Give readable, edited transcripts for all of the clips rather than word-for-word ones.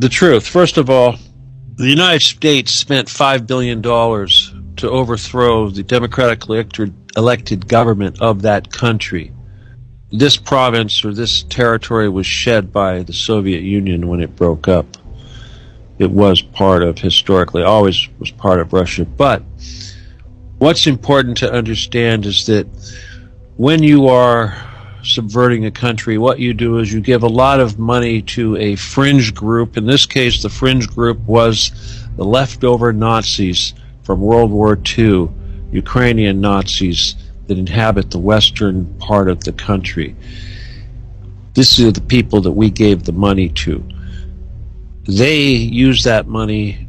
The truth. First of all, the United States spent $5 billion to overthrow the democratically elected government of that country. This province or this territory was shed by the Soviet Union when it broke up. It was part of, historically, always was part of Russia. But what's important to understand is that when you are subverting a country, what you do is you give a lot of money to a fringe group. In this case, the fringe group was the leftover Nazis from World War II, Ukrainian Nazis that inhabit the western part of the country. This is the people that we gave the money to. They use that money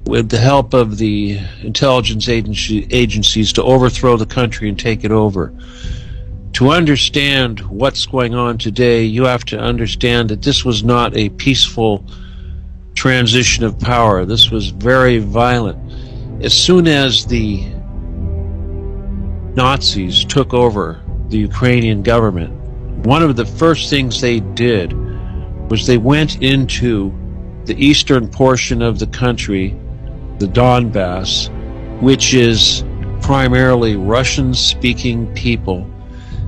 with the help of the intelligence agencies to overthrow the country and take it over. To understand what's going on today, you have to understand that this was not a peaceful transition of power. This was very violent. As soon as the Nazis took over the Ukrainian government, one of the first things they did was they went into the eastern portion of the country, the Donbass, which is primarily Russian-speaking people.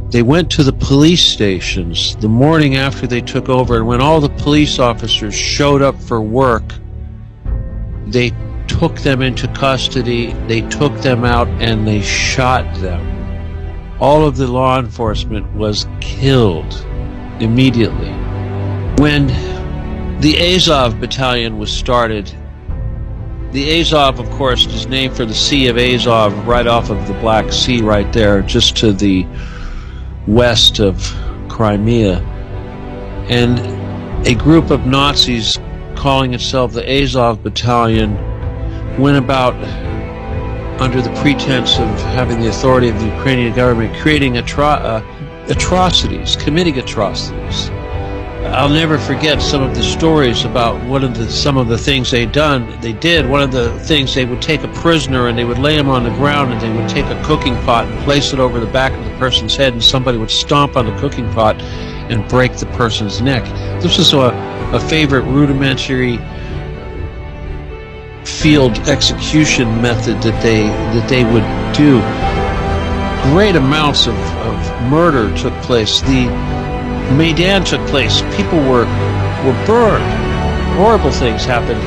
They went to the police stations the morning after they took over, and when all the police officers showed up for work, they took them into custody, they took them out, and they shot them. All of the law enforcement was killed immediately. When the Azov battalion was started, the Azov, of course, is named for the Sea of Azov, right off of the Black Sea right there, just to the west of Crimea. And a group of Nazis calling itself the Azov Battalion went about under the pretense of having the authority of the Ukrainian government, creating atrocities, committing atrocities. I'll never forget some of the stories about some of the things they did. One of the things, they would take a prisoner and they would lay him on the ground, and they would take a cooking pot and place it over the back of the person's head, and somebody would stomp on the cooking pot and break the person's neck. This was a favorite rudimentary field execution method that they would do. Great amounts of murder took place. The Maidan took place. People were burned. Horrible things happened.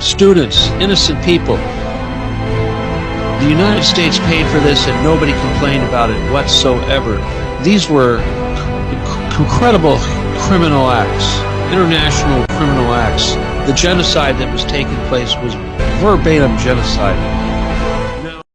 Students, innocent people. The United States paid for this, and nobody complained about it whatsoever. These were incredible criminal acts, international criminal acts. The genocide that was taking place was verbatim genocide.